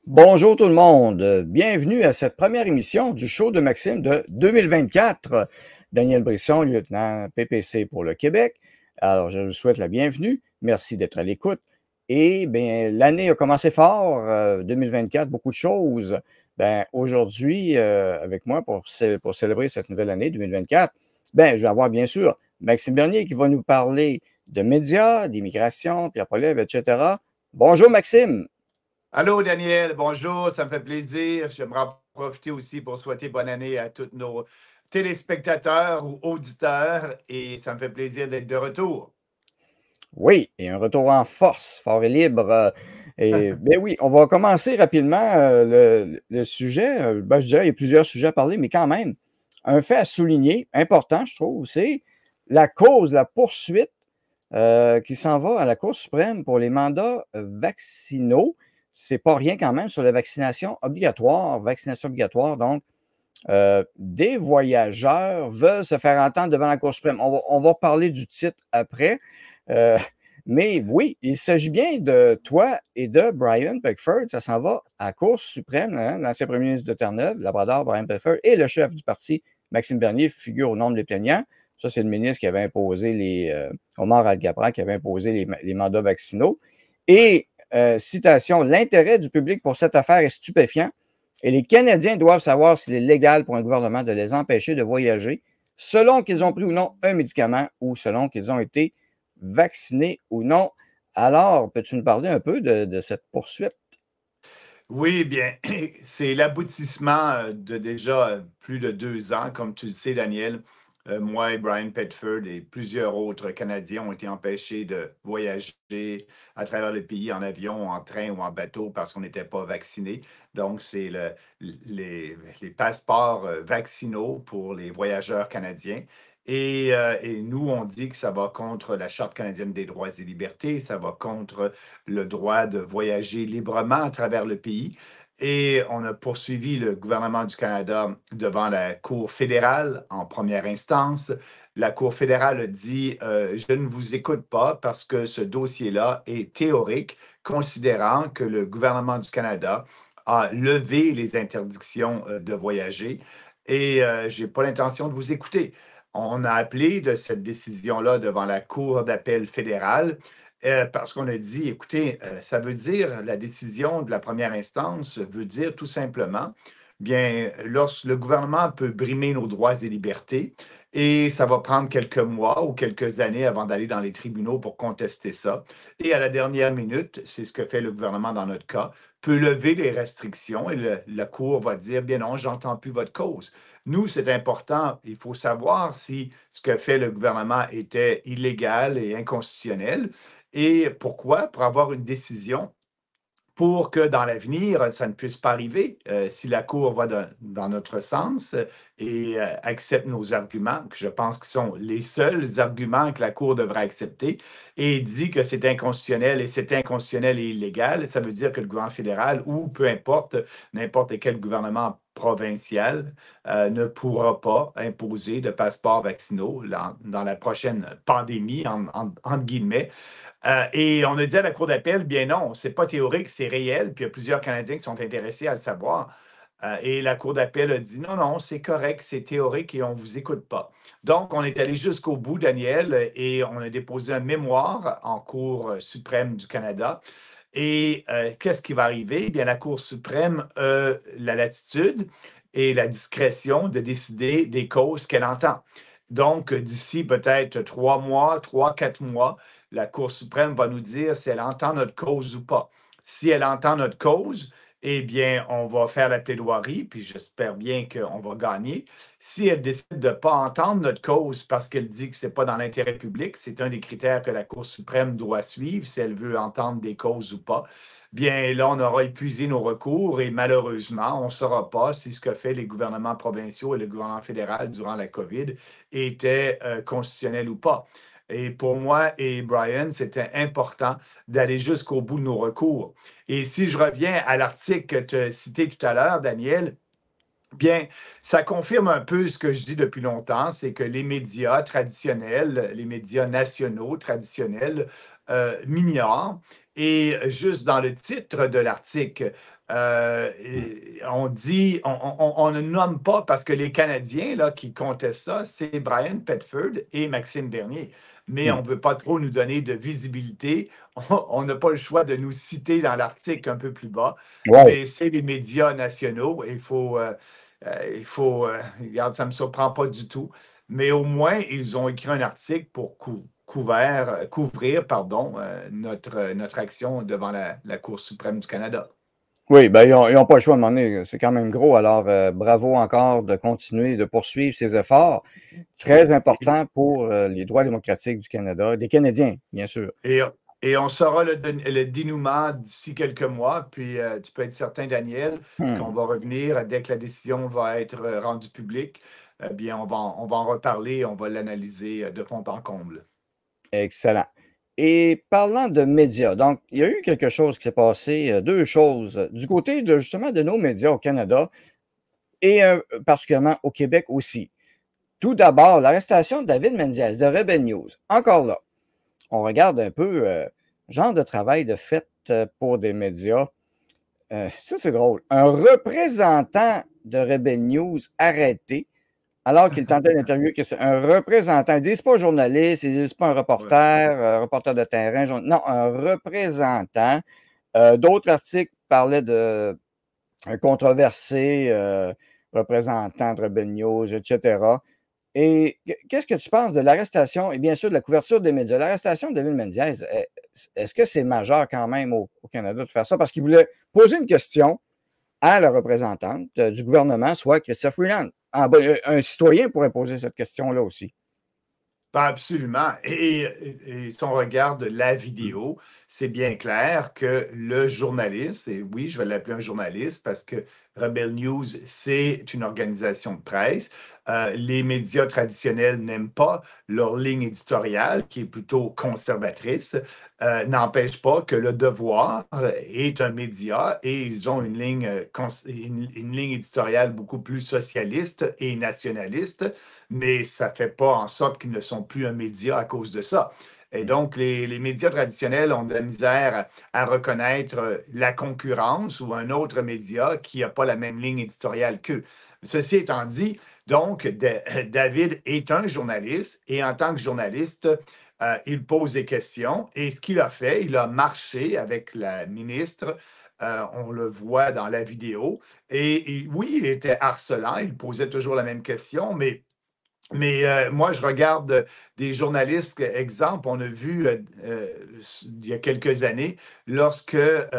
Bonjour tout le monde, bienvenue à cette première émission du show de Maxime de 2024. Daniel Brisson, lieutenant PPC pour le Québec. Alors, je vous souhaite la bienvenue. Merci d'être à l'écoute. Et bien, l'année a commencé fort, 2024, beaucoup de choses. Ben, aujourd'hui, avec moi pour célébrer cette nouvelle année 2024, ben, je vais avoir bien sûr Maxime Bernier qui va nous parler de médias, d'immigration, Pierre Poilievre, etc. Bonjour Maxime. Allô Daniel, bonjour, ça me fait plaisir. J'aimerais en profiter aussi pour souhaiter bonne année à tous nos téléspectateurs ou auditeurs et ça me fait plaisir d'être de retour. Oui, et un retour en force, fort et libre. Et bien oui, on va commencer rapidement le sujet. Ben, je dirais il y a plusieurs sujets à parler, mais quand même, un fait à souligner, important, je trouve, c'est la cause, la poursuite qui s'en va à la Cour suprême pour les mandats vaccinaux. C'est pas rien quand même sur la vaccination obligatoire. Vaccination obligatoire, donc, des voyageurs veulent se faire entendre devant la Cour suprême. On va parler du titre après. Euh, mais oui, il s'agit bien de toi et de Brian Peckford. Ça s'en va à la Cour suprême. Hein, l'ancien premier ministre de Terre-Neuve, Labrador, Brian Peckford, et le chef du parti, Maxime Bernier, figure au nombre des plaignants. Ça, c'est le ministre qui avait imposé Omar Al-Gabra, qui avait imposé les mandats vaccinaux. Et, citation, l'intérêt du public pour cette affaire est stupéfiant. Et les Canadiens doivent savoir s'il est légal pour un gouvernement de les empêcher de voyager selon qu'ils ont pris ou non un médicament ou selon qu'ils ont été vaccinés ou non. Alors, peux-tu nous parler un peu de cette poursuite? Oui, bien, c'est l'aboutissement de déjà plus de 2 ans, comme tu le sais, Daniel. Moi et Brian Petford et plusieurs autres Canadiens ont été empêchés de voyager à travers le pays en avion, en train ou en bateau parce qu'on n'était pas vaccinés. Donc, c'est les passeports vaccinaux pour les voyageurs canadiens. Et nous, on dit que ça va contre la Charte canadienne des droits et libertés, ça va contre le droit de voyager librement à travers le pays. Et on a poursuivi le gouvernement du Canada devant la Cour fédérale en première instance. La Cour fédérale a dit je ne vous écoute pas parce que ce dossier-là est théorique, considérant que le gouvernement du Canada a levé les interdictions de voyager et je n'ai pas l'intention de vous écouter. On a appelé de cette décision-là devant la Cour d'appel fédérale parce qu'on a dit, écoutez, ça veut dire, la décision de la première instance veut dire tout simplement, bien, lorsque le gouvernement peut brimer nos droits et libertés, et ça va prendre quelques mois ou quelques années avant d'aller dans les tribunaux pour contester ça. Et à la dernière minute, c'est ce que fait le gouvernement dans notre cas, peut lever les restrictions et la Cour va dire, bien non, j'entends plus votre cause. Nous, c'est important, il faut savoir si ce que fait le gouvernement était illégal et inconstitutionnel. Et pourquoi? Pour avoir une décision pour que dans l'avenir, ça ne puisse pas arriver. Si la Cour va dans notre sens et accepte nos arguments, que je pense que sont les seuls arguments que la Cour devrait accepter, et dit que c'est inconstitutionnel et c'est inconstitutionnel et illégal, ça veut dire que le gouvernement fédéral ou peu importe, n'importe quel gouvernement provincial ne pourra pas imposer de passeports vaccinaux dans la prochaine pandémie, entre guillemets. Et on a dit à la Cour d'appel, bien non, c'est pas théorique, c'est réel, puis il y a plusieurs Canadiens qui sont intéressés à le savoir. Et la Cour d'appel a dit, non, non, c'est correct, c'est théorique et on ne vous écoute pas. Donc, on est allé jusqu'au bout, Daniel, et on a déposé un mémoire en Cour suprême du Canada. Et qu'est-ce qui va arriver? Eh bien, la Cour suprême a la latitude et la discrétion de décider des causes qu'elle entend. Donc, d'ici peut-être 3 mois, 4 mois, la Cour suprême va nous dire si elle entend notre cause ou pas. Si elle entend notre cause, eh bien, on va faire la plaidoirie, puis j'espère bien qu'on va gagner. Si elle décide de ne pas entendre notre cause parce qu'elle dit que ce n'est pas dans l'intérêt public, c'est un des critères que la Cour suprême doit suivre, si elle veut entendre des causes ou pas, bien là, on aura épuisé nos recours et malheureusement, on ne saura pas si ce que fait les gouvernements provinciaux et le gouvernement fédéral durant la COVID était constitutionnel ou pas. Et pour moi et Brian, c'était important d'aller jusqu'au bout de nos recours. Et si je reviens à l'article que tu as cité tout à l'heure, Daniel, bien, ça confirme un peu ce que je dis depuis longtemps, c'est que les médias traditionnels, les médias nationaux traditionnels, m'ignorent. Et juste dans le titre de l'article, On dit, on ne nomme pas parce que les Canadiens là, qui contestent ça, c'est Brian Petford et Maxime Bernier. Mais on Hmm. ne veut pas trop nous donner de visibilité. On n'a pas le choix de nous citer dans l'article un peu plus bas. Ouais. Mais c'est les médias nationaux. Regarde, ça ne me surprend pas du tout. Mais au moins, ils ont écrit un article pour couvrir pardon, notre action devant la Cour suprême du Canada. Oui, ben, ils n'ont pas le choix à un moment donné. C'est quand même gros. Alors, bravo encore de continuer de poursuivre ces efforts. Très Et, important pour les droits démocratiques du Canada, des Canadiens, bien sûr. et- et on saura le dénouement d'ici quelques mois. Puis tu peux être certain, Daniel, qu'on Hmm. va revenir dès que la décision va être rendue publique. Bien, on va en reparler, on va l'analyser de fond en comble. Excellent. Et parlant de médias, donc, il y a eu quelque chose qui s'est passé, deux choses, du côté de justement de nos médias au Canada et particulièrement au Québec aussi. Tout d'abord, l'arrestation de David Menzies de Rebel News. Encore là, on regarde un peu genre de travail de fait pour des médias. Ça, c'est drôle. Un représentant de Rebel News arrêté alors qu'il tentait d'interviewer un représentant. Ils ne disent pas journaliste, ils ne disent pas Ouais. un reporter de terrain. Non, un représentant. D'autres articles parlaient de un controversé représentant de Rebel News, etc. Et qu'est-ce que tu penses de l'arrestation et bien sûr de la couverture des médias? L'arrestation de David Menzies, est-ce que c'est majeur quand même au Canada de faire ça? Parce qu'il voulait poser une question à la représentante du gouvernement, soit Chrystia Freeland. Un citoyen pourrait poser cette question-là aussi. Ben, absolument. Et si on regarde la vidéo, c'est bien clair que le journaliste, et oui, je vais l'appeler un journaliste parce que Rebel News, c'est une organisation de presse. Les médias traditionnels n'aiment pas leur ligne éditoriale, qui est plutôt conservatrice. N'empêche pas que Le Devoir est un média et ils ont une ligne éditoriale beaucoup plus socialiste et nationaliste, mais ça ne fait pas en sorte qu'ils ne sont plus un média à cause de ça. Et donc, les médias traditionnels ont de la misère à reconnaître la concurrence ou un autre média qui n'a pas la même ligne éditoriale qu'eux. Ceci étant dit, donc, David est un journaliste et en tant que journaliste, il pose des questions et ce qu'il a fait, il a marché avec la ministre. On le voit dans la vidéo. Et oui, il était harcelant, il posait toujours la même question, mais moi, je regarde des journalistes, exemple, on a vu il y a quelques années, lorsque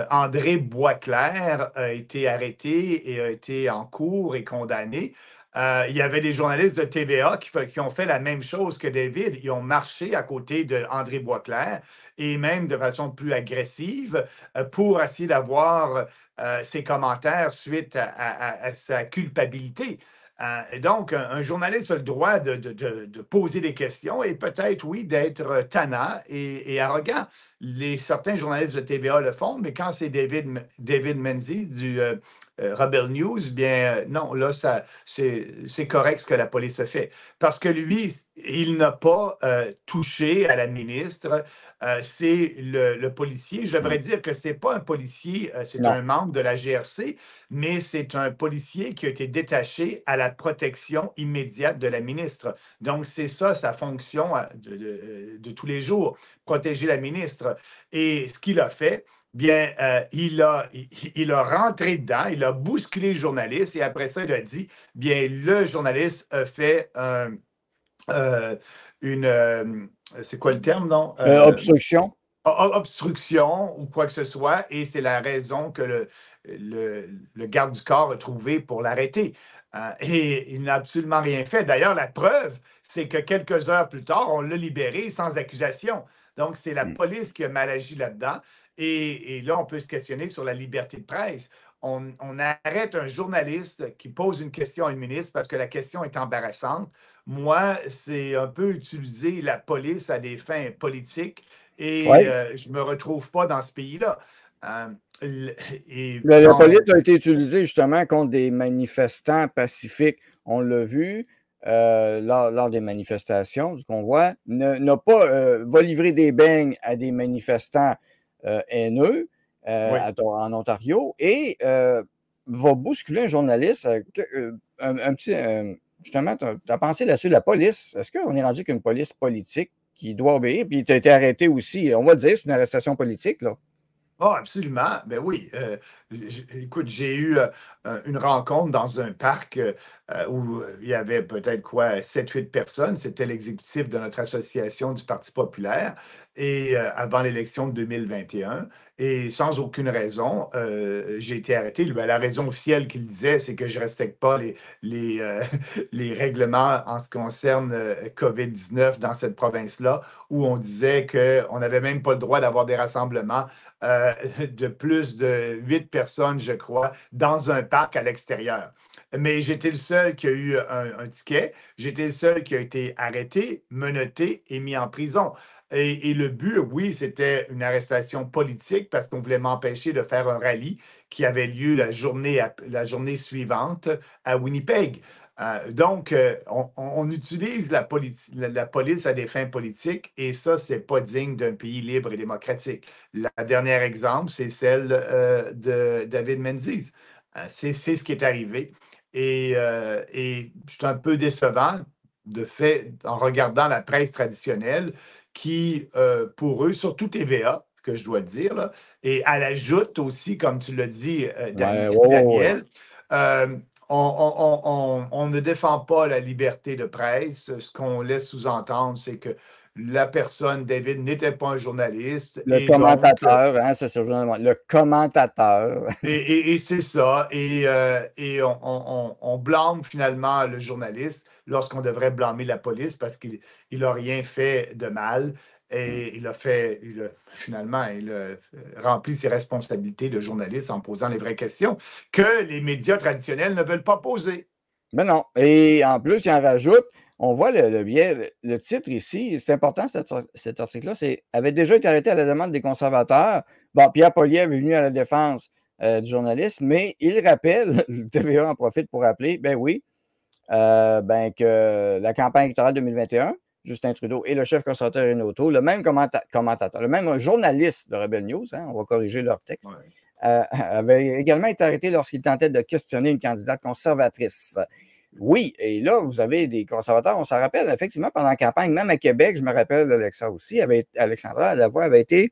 André Boisclair a été arrêté et a été en cours et condamné, il y avait des journalistes de TVA qui ont fait la même chose que David. Ils ont marché à côté d'André Boisclair et même de façon plus agressive pour essayer d'avoir ses commentaires suite à sa culpabilité. Et donc, un journaliste a le droit de poser des questions et peut-être, oui, d'être tannant et arrogant. Certains journalistes de TVA le font, mais quand c'est David Menzies du Rebel News, bien non, là, c'est correct ce que la police a fait. Parce que lui, il n'a pas touché à la ministre. C'est le policier. Je devrais dire que ce n'est pas un policier, c'est Non. un membre de la GRC, mais c'est un policier qui a été détaché à la protection immédiate de la ministre. Donc, c'est ça sa fonction de tous les jours, protéger la ministre. Et ce qu'il a fait, bien, il a rentré dedans, il a bousculé le journaliste et après ça, il a dit, bien, le journaliste a fait euh, une... c'est quoi le terme, non? Obstruction? Obstruction ou quoi que ce soit, et c'est la raison que le garde du corps a trouvé pour l'arrêter. Et il n'a absolument rien fait. D'ailleurs, la preuve, c'est que quelques heures plus tard, on l'a libéré sans accusation. Donc, c'est la police qui a mal agi là-dedans. Et là, on peut se questionner sur la liberté de presse. On arrête un journaliste qui pose une question à une ministre parce que la question est embarrassante. Moi, c'est un peu utiliser la police à des fins politiques et Oui. je ne me retrouve pas dans ce pays-là. Euh, et La quand police a été utilisée justement contre des manifestants pacifiques. On l'a vu lors des manifestations du convoi. Va livrer des beignes à des manifestants haineux. Oui. en Ontario et va bousculer un journaliste. Un petit. Justement, tu as pensé là-dessus, la police. Est-ce qu'on est rendu qu'une police politique qui doit obéir? Puis tu as été arrêté aussi. On va le dire, c'est une arrestation politique, là. Oh, absolument. Ben oui. Écoute, j'ai eu une rencontre dans un parc où il y avait peut-être quoi, 7 8 personnes. C'était l'exécutif de notre association du Parti populaire et avant l'élection de 2021. Et sans aucune raison, j'ai été arrêté. Ben, la raison officielle qu'il disait, c'est que je ne respecte pas les, les règlements en ce qui concerne COVID-19 dans cette province-là, où on disait qu'on n'avait même pas le droit d'avoir des rassemblements de plus de 8 personnes, je crois, dans un parc à l'extérieur. Mais j'étais le seul qui a eu un ticket. J'étais le seul qui a été arrêté, menotté et mis en prison. Et le but, oui, c'était une arrestation politique parce qu'on voulait m'empêcher de faire un rallye qui avait lieu la journée suivante à Winnipeg. Donc, on utilise la police à des fins politiques et ça, c'est pas digne d'un pays libre et démocratique. La dernière exemple, c'est celle de David Menzies. C'est ce qui est arrivé. Et c'est un peu décevant de fait en regardant la presse traditionnelle qui, pour eux, surtout TVA, que je dois le dire, là, et à la joute aussi, comme tu l'as dit, Ouais, ouais, ouais, ouais. Daniel, euh, on ne défend pas la liberté de presse. Ce qu'on laisse sous-entendre, c'est que la personne, David, n'était pas un journaliste Le et donc, commentateur, hein, c'est sur le commentateur. et c'est ça. Et on blâme finalement le journaliste lorsqu'on devrait blâmer la police parce qu'il n'a rien fait de mal. Et finalement, il a rempli ses responsabilités de journaliste en posant les vraies questions que les médias traditionnels ne veulent pas poser. Mais non. Et en plus, il en rajoute, on voit le biais, le titre ici, c'est important cet article-là, c'est avait déjà été arrêté à la demande des conservateurs. Bon, Pierre Poilievre est venu à la défense du journaliste, mais il rappelle, le TVA en profite pour rappeler, ben oui, ben que la campagne électorale 2021, Justin Trudeau et le chef conservateur Renaud O'Toole, le même commentateur, le même journaliste de Rebel News, hein, on va corriger leur texte, Ouais. avait également été arrêté lorsqu'il tentait de questionner une candidate conservatrice. Oui, et là, vous avez des conservateurs, on s'en rappelle, effectivement, pendant la campagne, même à Québec, je me rappelle, Alexa aussi, Alexandra Lavoie avait été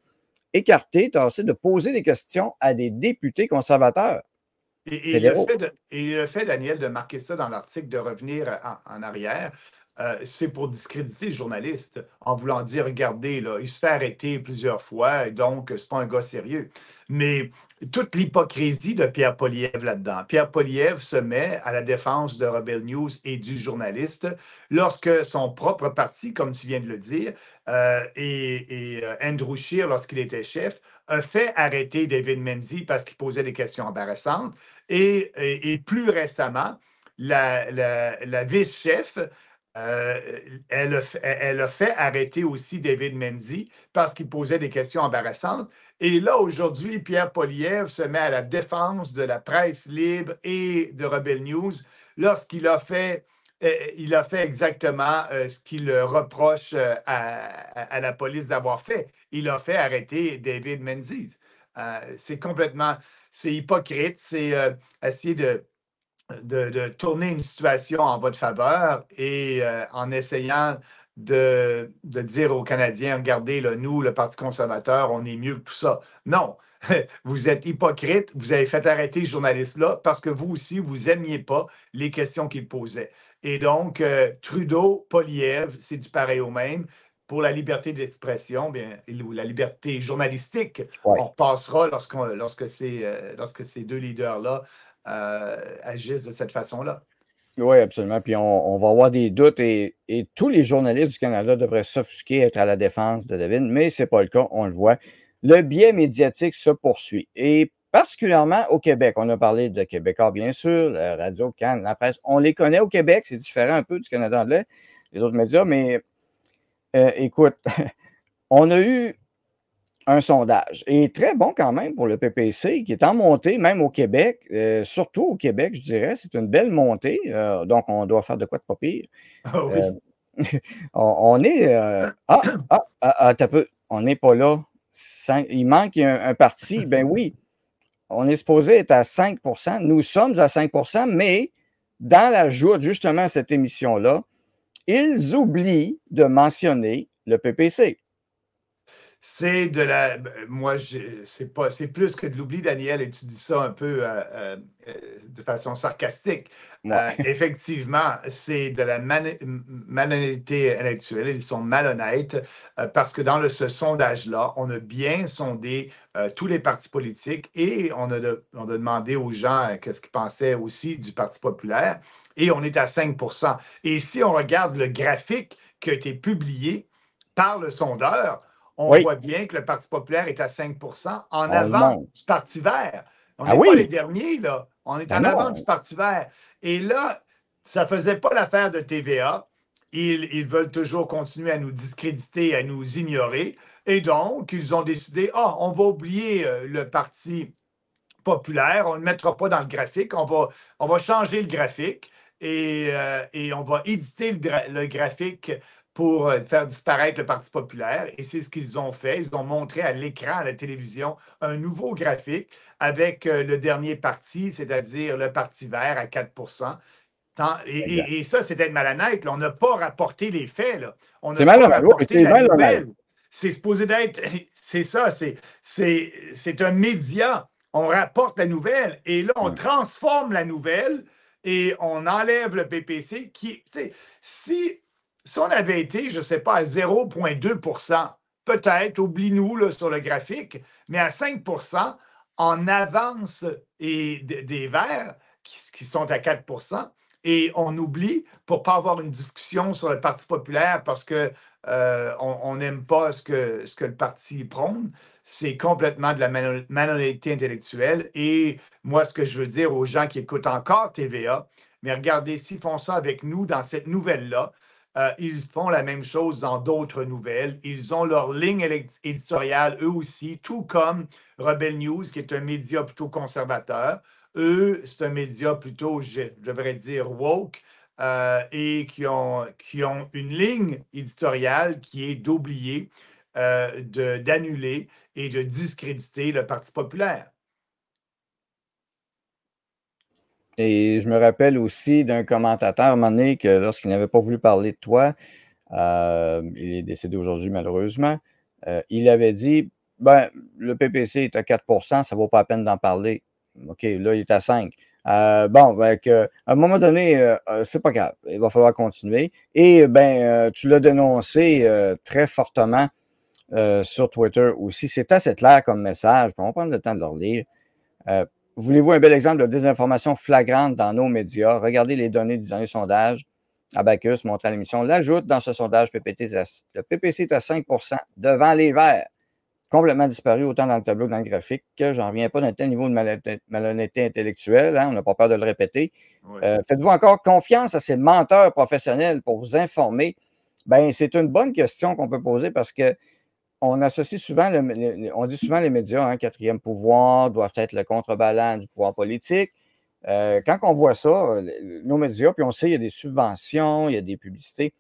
écartée, tassée de poser des questions à des députés conservateurs Et fédéraux. le fait, Daniel, de marquer ça dans l'article, de revenir en arrière, c'est pour discréditer le journaliste en voulant dire, regardez, là, il se fait arrêter plusieurs fois, et donc c'est pas un gars sérieux. Mais toute l'hypocrisie de Pierre Poilievre là-dedans. Pierre Poilievre se met à la défense de Rebel News et du journaliste lorsque son propre parti, comme tu viens de le dire, et Andrew Scheer, lorsqu'il était chef, a fait arrêter David Menzies parce qu'il posait des questions embarrassantes. Et plus récemment, la vice-chef, elle a fait arrêter aussi David Menzies parce qu'il posait des questions embarrassantes. Et là, aujourd'hui, Pierre Poilievre se met à la défense de la presse libre et de Rebel News lorsqu'il a fait, il a fait exactement ce qu'il reproche à la police d'avoir fait. Il a fait arrêter David Menzies. C'est hypocrite, c'est essayer de tourner une situation en votre faveur et en essayant de dire aux Canadiens, regardez, là, nous, le Parti conservateur, on est mieux que tout ça. Non, vous êtes hypocrite, vous avez fait arrêter ce journaliste-là parce que vous aussi, vous n'aimiez pas les questions qu'il posait. Et donc, Trudeau, Poilievre, c'est du pareil au même. Pour la liberté d'expression, bien, ou la liberté journalistique, Ouais. on repassera lorsque ces deux leaders-là agissent de cette façon-là. Oui, absolument. Puis on va avoir des doutes et tous les journalistes du Canada devraient s'offusquer, être à la défense de David, mais ce n'est pas le cas, on le voit. Le biais médiatique se poursuit. Et particulièrement au Québec. On a parlé de Québécois, bien sûr, la radio, Cannes, la presse. On les connaît au Québec, c'est différent un peu du Canada anglais, les autres médias, mais écoute, on a eu un sondage. Et très bon quand même pour le PPC, qui est en montée, même au Québec, surtout au Québec, je dirais. C'est une belle montée. Donc, on doit faire de quoi de pas pire. Ah Euh, oui. on est. T'as peu. On n'est pas là. il manque un parti. Ben oui, on est supposé être à 5 nous sommes à 5 mais dans l'ajout justement à cette émission-là, ils oublient de mentionner le PPC. C'est de la. Moi, c'est pas, c'est plus que de l'oubli, Daniel, et tu dis ça un peu de façon sarcastique. Ouais. Effectivement, c'est de la malhonnêteté intellectuelle. Ils sont malhonnêtes parce que dans ce sondage-là, on a bien sondé tous les partis politiques et on a demandé aux gens qu'est-ce qu'ils pensaient aussi du Parti populaire et on est à 5 Et si on regarde le graphique qui a été publié par le sondeur, on Oui, voit bien que le Parti populaire est à 5 en on le avant montre. du Parti vert. On Ah n'est pas les oui, derniers, là. On est ben en avant non. du Parti vert. Et là, ça ne faisait pas l'affaire de TVA. Ils veulent toujours continuer à nous discréditer, à nous ignorer. Et donc, ils ont décidé, on va oublier le Parti populaire, on ne le mettra pas dans le graphique, on va changer le graphique et on va éditer le graphique pour faire disparaître le Parti populaire. Et c'est ce qu'ils ont fait. Ils ont montré à l'écran, à la télévision, un nouveau graphique avec le dernier parti, c'est-à-dire le Parti vert à 4 Exact. et ça, c'était malhonnête. Là. On n'a pas rapporté les faits. Là. On C'est n'a pas malhonnête. Oui, rapporté c'est la malhonnête. nouvelle. C'est supposé d'être. C'est ça. C'est un média. On rapporte la nouvelle et là, on Ouais. transforme la nouvelle et on enlève le PPC qui. Si, si on avait été, je ne sais pas, à 0,2 peut-être, oublie-nous là, sur le graphique, mais à 5 en avance et des verts qui sont à 4 et on oublie pour ne pas avoir une discussion sur le Parti populaire parce que on n'aime pas ce que le parti prône. C'est complètement de la malhonnêteté intellectuelle. Et moi, ce que je veux dire aux gens qui écoutent encore TVA, mais regardez, s'ils font ça avec nous dans cette nouvelle-là, ils font la même chose dans d'autres nouvelles. Ils ont leur ligne éditoriale, eux aussi, tout comme Rebel News, qui est un média plutôt conservateur. Eux, c'est un média plutôt, je devrais dire, woke, et qui ont une ligne éditoriale qui est d'oublier, d'annuler et de discréditer le Parti populaire. Et je me rappelle aussi d'un commentateur à un moment donné que lorsqu'il n'avait pas voulu parler de toi, il est décédé aujourd'hui malheureusement, il avait dit, ben, le PPC est à 4 ça ne vaut pas la peine d'en parler. OK, là, il est à 5. Bon, ben, à un moment donné, c'est pas grave, il va falloir continuer. Et ben, tu l'as dénoncé très fortement sur Twitter aussi. C'est assez clair comme message. On va prendre le temps de le relire. Euh, Voulez-vous un bel exemple de désinformation flagrante dans nos médias? Regardez les données du dernier sondage. Abacus montre à l'émission l'ajoute dans ce sondage le PPC est à 5 devant les Verts, complètement disparu autant dans le tableau que dans le graphique. Que j'en reviens pas d'un tel niveau de malhonnêteté intellectuelle. Hein, on n'a pas peur de le répéter. Oui. Faites-vous encore confiance à ces menteurs professionnels pour vous informer? Ben, c'est une bonne question qu'on peut poser parce que on associe souvent, on dit souvent les médias, hein, quatrième pouvoir, doivent être le contrebalan du pouvoir politique. Quand on voit ça, nos médias, puis on sait, il y a des subventions, il y a des publicités,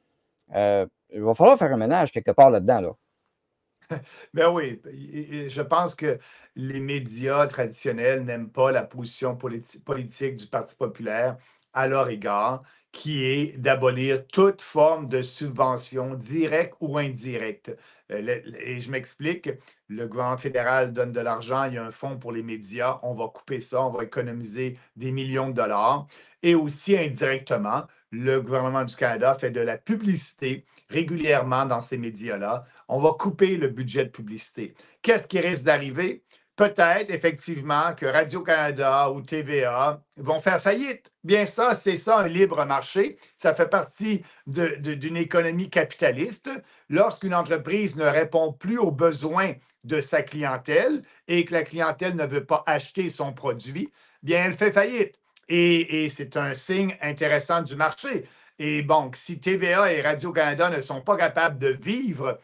il va falloir faire un ménage quelque part là-dedans. Là. Ben oui, je pense que les médias traditionnels n'aiment pas la position politique du Parti populaire à leur égard, qui est d'abolir toute forme de subvention directe ou indirecte. Et je m'explique, le gouvernement fédéral donne de l'argent, il y a un fonds pour les médias, on va couper ça, on va économiser des millions de dollars. Et aussi indirectement, le gouvernement du Canada fait de la publicité régulièrement dans ces médias-là. On va couper le budget de publicité. Qu'est-ce qui risque d'arriver? Peut-être effectivement que Radio-Canada ou TVA vont faire faillite. Bien ça, c'est ça un libre marché. Ça fait partie d'une économie capitaliste. Lorsqu'une entreprise ne répond plus aux besoins de sa clientèle et que la clientèle ne veut pas acheter son produit, bien elle fait faillite. Et c'est un signe intéressant du marché. Et bon, si TVA et Radio-Canada ne sont pas capables de vivre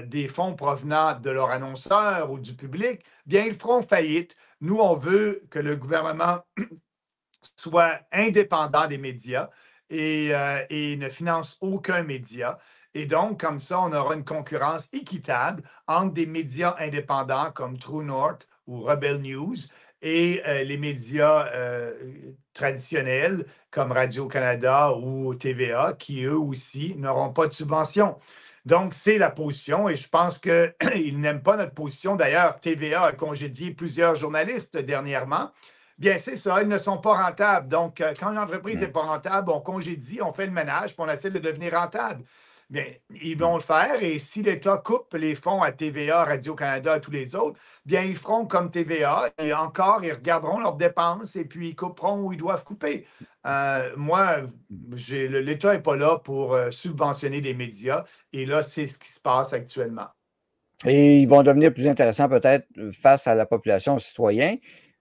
des fonds provenant de leurs annonceurs ou du public, bien, ils feront faillite. Nous, on veut que le gouvernement soit indépendant des médias et ne finance aucun média. Et donc, comme ça, on aura une concurrence équitable entre des médias indépendants comme True North ou Rebel News et les médias traditionnels comme Radio-Canada ou TVA, qui eux aussi n'auront pas de subvention. Donc, c'est la position et je pense qu'ils n'aiment pas notre position. D'ailleurs, TVA a congédié plusieurs journalistes dernièrement. Bien, c'est ça, ils ne sont pas rentables. Donc, quand une entreprise n'est pas rentable, on congédie, on fait le ménage, puis on essaie de devenir rentable. Bien, ils vont le faire et si l'État coupe les fonds à TVA, Radio-Canada et tous les autres, bien, ils feront comme TVA et encore, ils regarderont leurs dépenses et puis ils couperont où ils doivent couper. Moi, l'État n'est pas là pour subventionner des médias et là, c'est ce qui se passe actuellement. Et ils vont devenir plus intéressants peut-être face à la population, aux citoyens,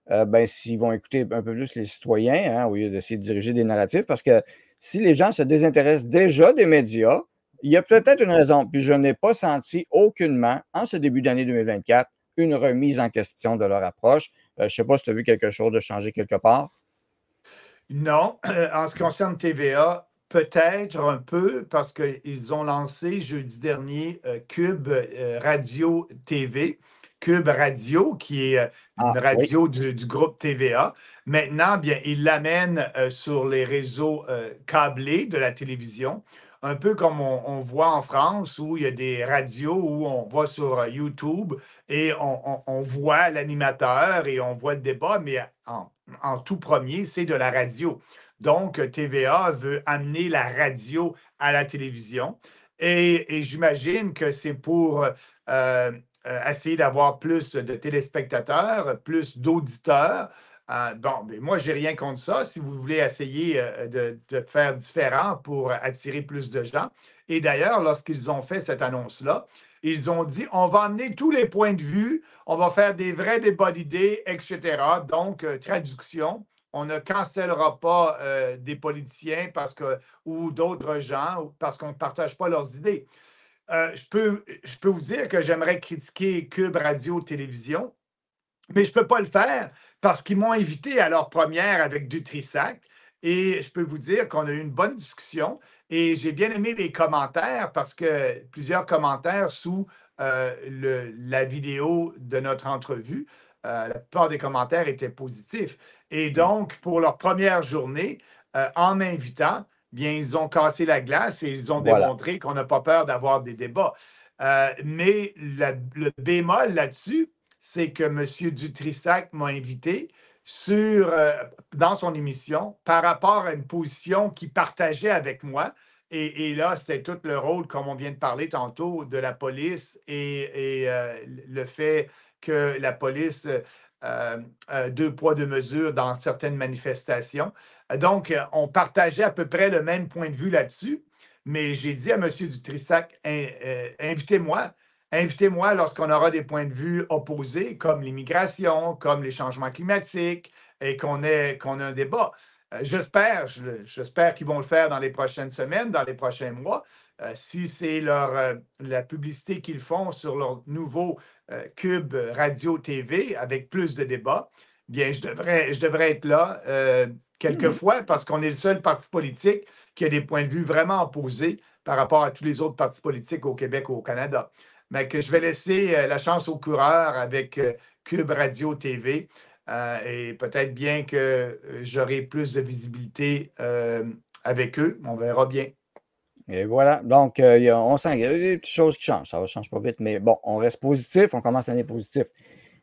ben, s'ils vont écouter un peu plus les citoyens, hein, au lieu d'essayer de diriger des narratifs, parce que si les gens se désintéressent déjà des médias, il y a peut-être une raison. Puis je n'ai pas senti aucunement, en ce début d'année 2024, une remise en question de leur approche. Je ne sais pas si tu as vu quelque chose de changer quelque part. Non, en ce qui concerne TVA, peut-être un peu parce qu'ils ont lancé jeudi dernier Cube Radio TV. Cube Radio, qui est une Ah, oui, radio du groupe TVA. Maintenant, bien, ils l'amènent sur les réseaux câblés de la télévision, un peu comme on voit en France, où il y a des radios où on va sur YouTube et on voit l'animateur et on voit le débat, mais en tout premier, c'est de la radio. Donc, TVA veut amener la radio à la télévision et j'imagine que c'est pour essayer d'avoir plus de téléspectateurs, plus d'auditeurs. Bon, mais moi, je n'ai rien contre ça. Si vous voulez essayer de faire différent pour attirer plus de gens. Et d'ailleurs, lorsqu'ils ont fait cette annonce-là, ils ont dit on va amener tous les points de vue, on va faire des vrais débats d'idées, etc. Donc, traduction, on ne cancellera pas des politiciens ou d'autres gens parce qu'on ne partage pas leurs idées. Je peux vous dire que j'aimerais critiquer Cube Radio Télévision, mais je ne peux pas le faire parce qu'ils m'ont invité à leur première avec Dutrissac. Et je peux vous dire qu'on a eu une bonne discussion et j'ai bien aimé les commentaires parce que plusieurs commentaires sous la vidéo de notre entrevue, la plupart des commentaires étaient positifs. Et donc, pour leur première journée, en m'invitant, bien, ils ont cassé la glace et ils ont voilà. démontré qu'on n'a pas peur d'avoir des débats. Mais le bémol là-dessus, c'est que M. Dutrissac m'a invité dans son émission par rapport à une position qu'il partageait avec moi. Et là, c'était tout le rôle, comme on vient de parler tantôt, de la police et le fait que la police, deux poids, deux mesures dans certaines manifestations. Donc, on partageait à peu près le même point de vue là-dessus. Mais j'ai dit à M. Dutrissac, invitez-moi. Invitez-moi lorsqu'on aura des points de vue opposés, comme l'immigration, comme les changements climatiques, et qu'on ait un débat. J'espère qu'ils vont le faire dans les prochaines semaines, dans les prochains mois. Si c'est la publicité qu'ils font sur leur nouveau Cube Radio TV avec plus de débats, bien, je devrais être là quelquefois parce qu'on est le seul parti politique qui a des points de vue vraiment opposés par rapport à tous les autres partis politiques au Québec ou au Canada. Mais que je vais laisser la chance aux coureurs avec Cube Radio TV et peut-être bien que j'aurai plus de visibilité avec eux. On verra bien. Et voilà. Donc, on sent qu'il y a des petites choses qui changent. Ça ne change pas vite, mais bon, on reste positif. On commence l'année positif.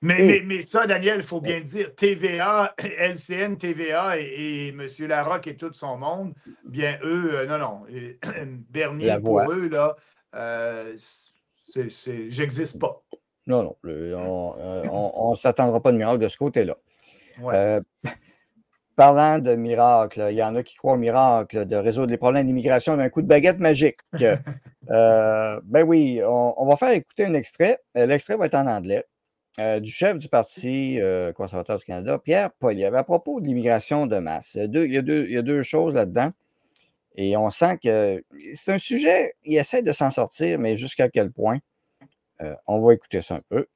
Mais ça, Daniel, il faut bien le dire, TVA, LCN, TVA et M. Larocque et tout son monde, bien, eux, non. La Bernier, voix. pour eux, là, j'existe pas. Non, non. On ne s'attendra pas de miracle de ce côté-là. Ouais. Euh, Parlant de miracles, il y en a qui croient au miracle de résoudre les problèmes d'immigration d'un coup de baguette magique. Ben oui, on va faire écouter un extrait. L'extrait va être en anglais. Du chef du Parti conservateur du Canada, Pierre Poilievre, à propos de l'immigration de masse. Il y a deux choses là-dedans. Et on sent que c'est un sujet, il essaie de s'en sortir, mais jusqu'à quel point? On va écouter ça un peu.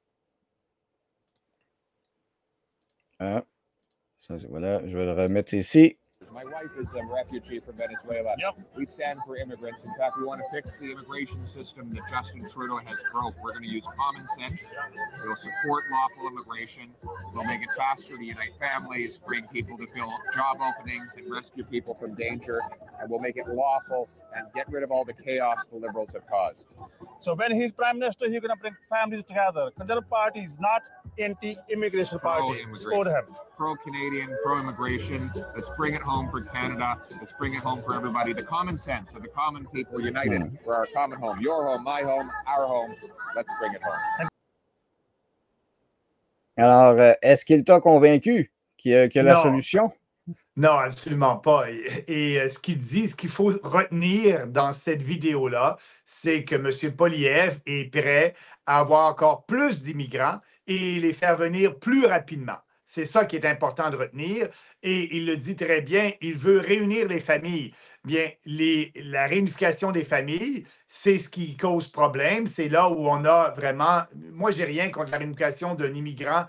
Hein? Ça, voilà, je vais le remettre ici. wife is a refugee from Venezuela. Yep. We stand for immigrants. In fact, we want to fix the immigration system that Justin Trudeau has broke. We're going to use common sense. We'll support lawful immigration. We'll make it faster to unite families, bring people to fill job openings, and rescue people from danger. And we'll make it lawful and get rid of all the chaos the Liberals have caused. So when he's Prime Minister, he's going to bring families together. Conservative Party is not anti-immigration party. Support him. Pro-Canadian, pro-immigration. Let's bring it home for Canada. Let's bring it home for everybody. The common sense of the common people united for our common home. Your home, my home, our home. Let's bring it home. Alors, est-ce qu'il t'a convaincu qu'il y a la solution? Non, absolument pas. Et ce qu'il faut retenir dans cette vidéo-là, c'est que M. Poilievre est prêt à avoir encore plus d'immigrants et les faire venir plus rapidement. C'est ça qui est important de retenir. Et il le dit très bien, il veut réunir les familles. Bien, la réunification des familles, c'est ce qui cause problème. C'est là où on a vraiment... Moi, j'ai rien contre la réunification d'un immigrant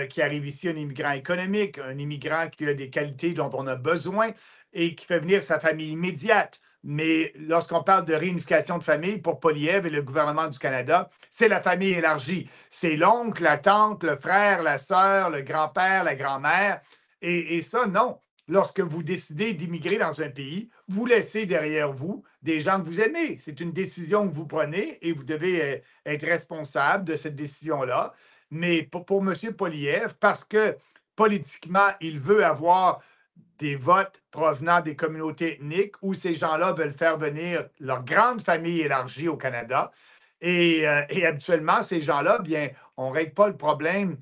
qui arrive ici, un immigrant économique, un immigrant qui a des qualités dont on a besoin et qui fait venir sa famille immédiate. Mais lorsqu'on parle de réunification de famille, pour Poilievre et le gouvernement du Canada, c'est la famille élargie. C'est l'oncle, la tante, le frère, la sœur, le grand-père, la grand-mère. Et ça, non. Lorsque vous décidez d'immigrer dans un pays, vous laissez derrière vous des gens que vous aimez. C'est une décision que vous prenez et vous devez être responsable de cette décision-là. Mais pour M. Poilievre, parce que politiquement, il veut avoir des votes provenant des communautés ethniques où ces gens-là veulent faire venir leur grande famille élargie au Canada. Et habituellement, ces gens-là, bien, on ne règle pas le problème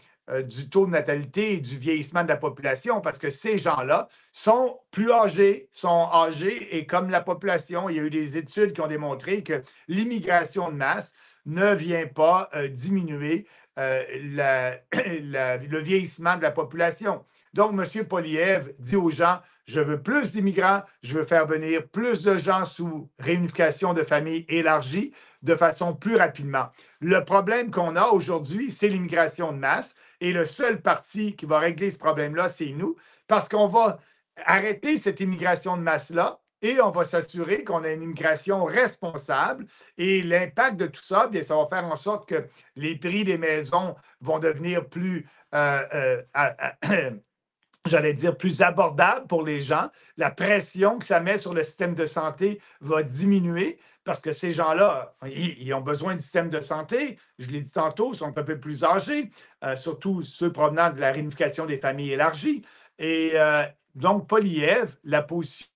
du taux de natalité et du vieillissement de la population parce que ces gens-là sont plus âgés, et comme la population, il y a eu des études qui ont démontré que l'immigration de masse ne vient pas diminuer le vieillissement de la population. Donc, M. Poilievre dit aux gens, je veux plus d'immigrants, je veux faire venir plus de gens sous réunification de familles élargie de façon plus rapidement. Le problème qu'on a aujourd'hui, c'est l'immigration de masse et le seul parti qui va régler ce problème-là, c'est nous, parce qu'on va arrêter cette immigration de masse-là et on va s'assurer qu'on a une immigration responsable. Et l'impact de tout ça, bien, ça va faire en sorte que les prix des maisons vont devenir plus, j'allais dire, plus abordables pour les gens. La pression que ça met sur le système de santé va diminuer parce que ces gens-là, ils ont besoin du système de santé. Je l'ai dit tantôt, ils sont un peu plus âgés, surtout ceux provenant de la réunification des familles élargies. Et donc, Poilievre, la position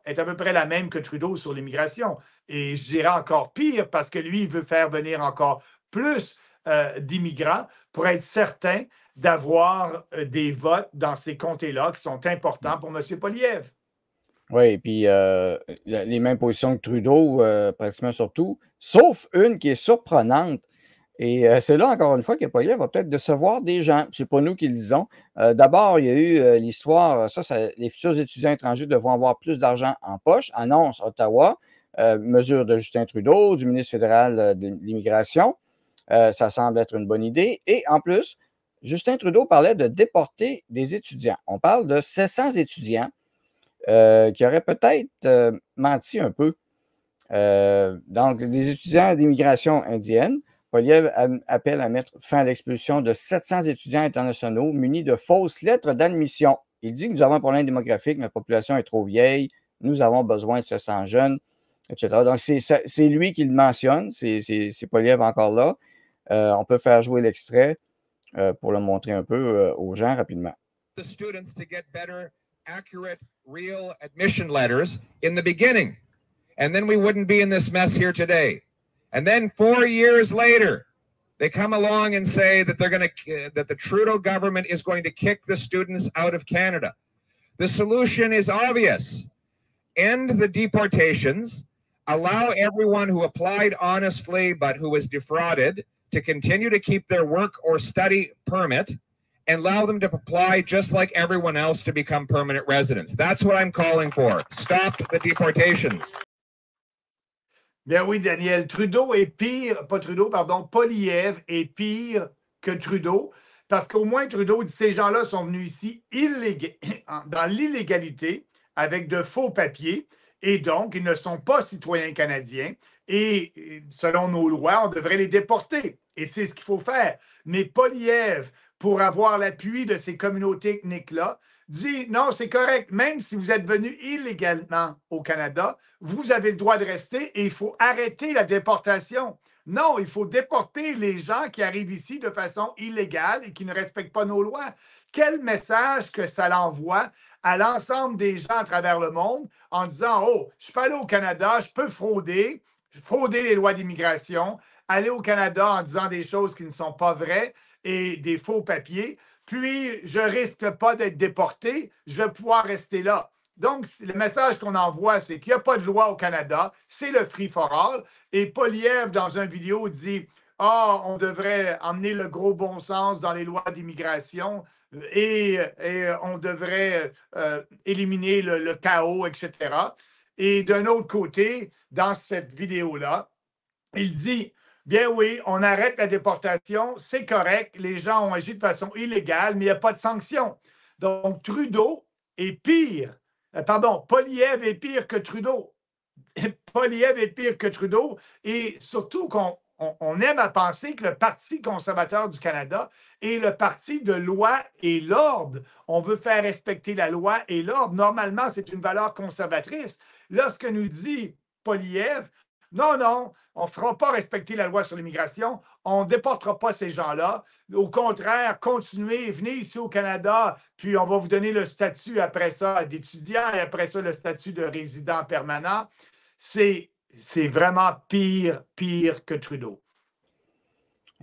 est à peu près la même que Trudeau sur l'immigration. Et je dirais encore pire parce que lui, il veut faire venir encore plus d'immigrants pour être certain d'avoir des votes dans ces comtés-là qui sont importants pour M. Poilievre. Oui, et puis les mêmes positions que Trudeau, pratiquement surtout, sauf une qui est surprenante. Et c'est là, encore une fois, que Poilievre va peut-être décevoir des gens. Ce n'est pas nous qui le disons. D'abord, il y a eu l'histoire, les futurs étudiants étrangers devront avoir plus d'argent en poche, annonce Ottawa, mesure de Justin Trudeau, du ministre fédéral de l'Immigration. Ça semble être une bonne idée. Et en plus, Justin Trudeau parlait de déporter des étudiants. On parle de 700 étudiants qui auraient peut-être menti un peu. Donc, des étudiants d'immigration indienne. Poilievre appelle à mettre fin à l'expulsion de 700 étudiants internationaux munis de fausses lettres d'admission. Il dit que nous avons un problème démographique, notre population est trop vieille, nous avons besoin de 700 jeunes, etc. Donc, c'est lui qui le mentionne, c'est Poilievre encore là. On peut faire jouer l'extrait pour le montrer un peu aux gens rapidement. The students to get better, accurate, real admission letters in the beginning. And then we wouldn't be in this mess here today. And then 4 years later, they come along and say that that the Trudeau government is going to kick the students out of Canada. The solution is obvious. End the deportations, allow everyone who applied honestly but who was defrauded to continue to keep their work or study permit, and allow them to apply just like everyone else to become permanent residents. That's what I'm calling for. Stop the deportations. Bien oui, Daniel, Poilievre est pire que Trudeau, parce qu'au moins Trudeau dit ces gens-là sont venus ici dans l'illégalité, avec de faux papiers et donc ils ne sont pas citoyens canadiens et selon nos lois, on devrait les déporter. Et c'est ce qu'il faut faire. Mais Poilievre, pour avoir l'appui de ces communautés ethniques-là, dit non, c'est correct, même si vous êtes venu illégalement au Canada, vous avez le droit de rester et il faut arrêter la déportation. Non, il faut déporter les gens qui arrivent ici de façon illégale et qui ne respectent pas nos lois. Quel message que ça l'envoie à l'ensemble des gens à travers le monde en disant, oh, je peux aller au Canada, je peux frauder les lois d'immigration, aller au Canada en disant des choses qui ne sont pas vraies et des faux papiers, puis je ne risque pas d'être déporté, je vais pouvoir rester là. Donc, le message qu'on envoie, c'est qu'il n'y a pas de loi au Canada, c'est le free for all. Et Poilievre, dans une vidéo, dit « Ah, on devrait emmener le gros bon sens dans les lois d'immigration et on devrait éliminer le chaos, etc. » Et d'un autre côté, dans cette vidéo-là, il dit « Bien oui, on arrête la déportation, c'est correct, les gens ont agi de façon illégale, mais il n'y a pas de sanction. » Donc, Trudeau est pire. Poilievre est pire que Trudeau. Poilievre est pire que Trudeau. Et surtout qu'on aime à penser que le Parti conservateur du Canada est le parti de loi et l'ordre. On veut faire respecter la loi et l'ordre. Normalement, c'est une valeur conservatrice. Lorsque nous dit Poilievre, non, non, on ne fera pas respecter la loi sur l'immigration, on ne déportera pas ces gens-là. Au contraire, continuez, venez ici au Canada, puis on va vous donner le statut après ça d'étudiant et après ça le statut de résident permanent. C'est vraiment pire que Trudeau.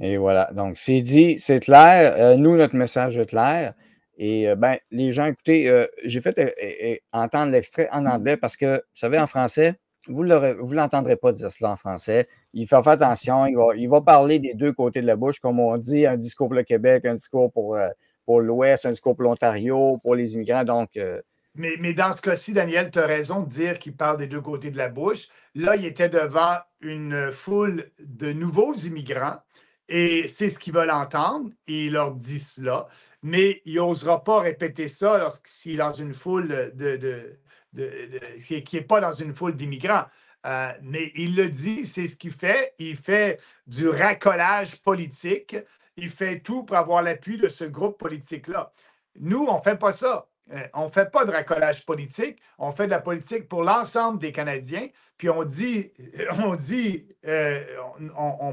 Et voilà. Donc, c'est dit, c'est clair. Nous, notre message est clair. Et les gens, écoutez, j'ai fait entendre l'extrait en anglais parce que, vous savez, en français, vous ne l'entendrez pas dire cela en français. Il faut faire attention. Il va parler des deux côtés de la bouche, comme on dit, un discours pour le Québec, un discours pour l'Ouest, un discours pour l'Ontario, pour les immigrants. Donc, mais dans ce cas-ci, Daniel, tu as raison de dire qu'il parle des deux côtés de la bouche. Là, il était devant une foule de nouveaux immigrants et c'est ce qu'ils veulent entendre et il leur dit cela. Mais il n'osera pas répéter ça lorsqu'il est dans une foule qui n'est pas dans une foule d'immigrants. Mais il le dit, c'est ce qu'il fait. Il fait du racolage politique. Il fait tout pour avoir l'appui de ce groupe politique-là. Nous, on ne fait pas ça. On ne fait pas de racolage politique, on fait de la politique pour l'ensemble des Canadiens, puis on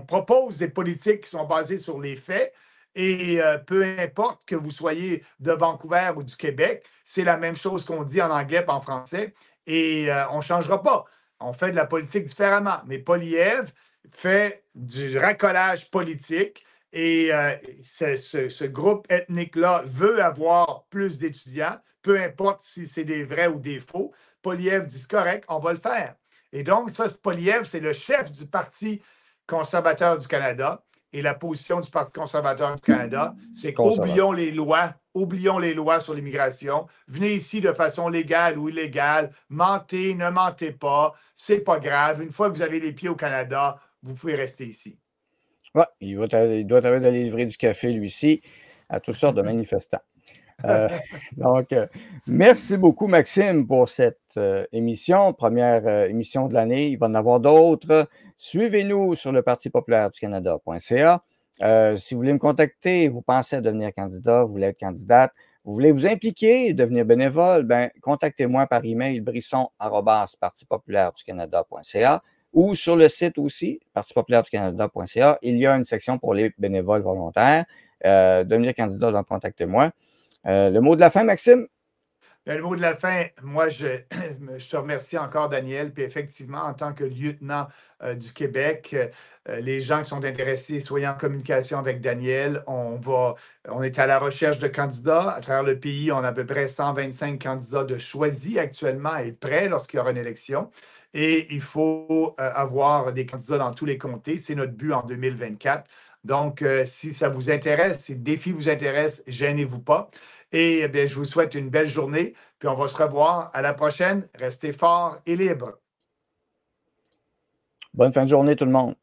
propose des politiques qui sont basées sur les faits, et peu importe que vous soyez de Vancouver ou du Québec, c'est la même chose qu'on dit en anglais et en français, et on ne changera pas. On fait de la politique différemment, mais Poilievre fait du racolage politique. Et ce groupe ethnique-là veut avoir plus d'étudiants, peu importe si c'est des vrais ou des faux. Poilievre dit, c'est correct, on va le faire. Et donc, ça, Poilievre, c'est le chef du Parti conservateur du Canada. Et la position du Parti conservateur du Canada, c'est qu'oublions les lois sur l'immigration. Venez ici de façon légale ou illégale. Mentez, ne mentez pas. C'est pas grave. Une fois que vous avez les pieds au Canada, vous pouvez rester ici. Ouais, il doit aller livrer du café, lui aussi, à toutes sortes de manifestants. Donc, merci beaucoup, Maxime, pour cette émission, première émission de l'année. Il va en avoir d'autres. Suivez-nous sur le Parti populaire du Canada.ca. Si vous voulez me contacter, vous pensez à devenir candidat, vous voulez être candidate, vous voulez vous impliquer, devenir bénévole, contactez-moi par email brisson@partipopulaireducanada.ca ou sur le site aussi, partipopulaireducanada.ca. Il y a une section pour les bénévoles volontaires. Devenir candidat, donc contactez-moi. Le mot de la fin, Maxime? Le mot de la fin, moi, je te remercie encore, Daniel. Puis effectivement, en tant que lieutenant du Québec, les gens qui sont intéressés, soyez en communication avec Daniel. On est à la recherche de candidats. À travers le pays, on a à peu près 125 candidats de choisis actuellement et prêts lorsqu'il y aura une élection. Et il faut avoir des candidats dans tous les comtés. C'est notre but en 2024. Donc, si ça vous intéresse, si le défi vous intéresse, gênez-vous pas. Et bien, je vous souhaite une belle journée, puis on va se revoir à la prochaine. Restez forts et libres. Bonne fin de journée, tout le monde.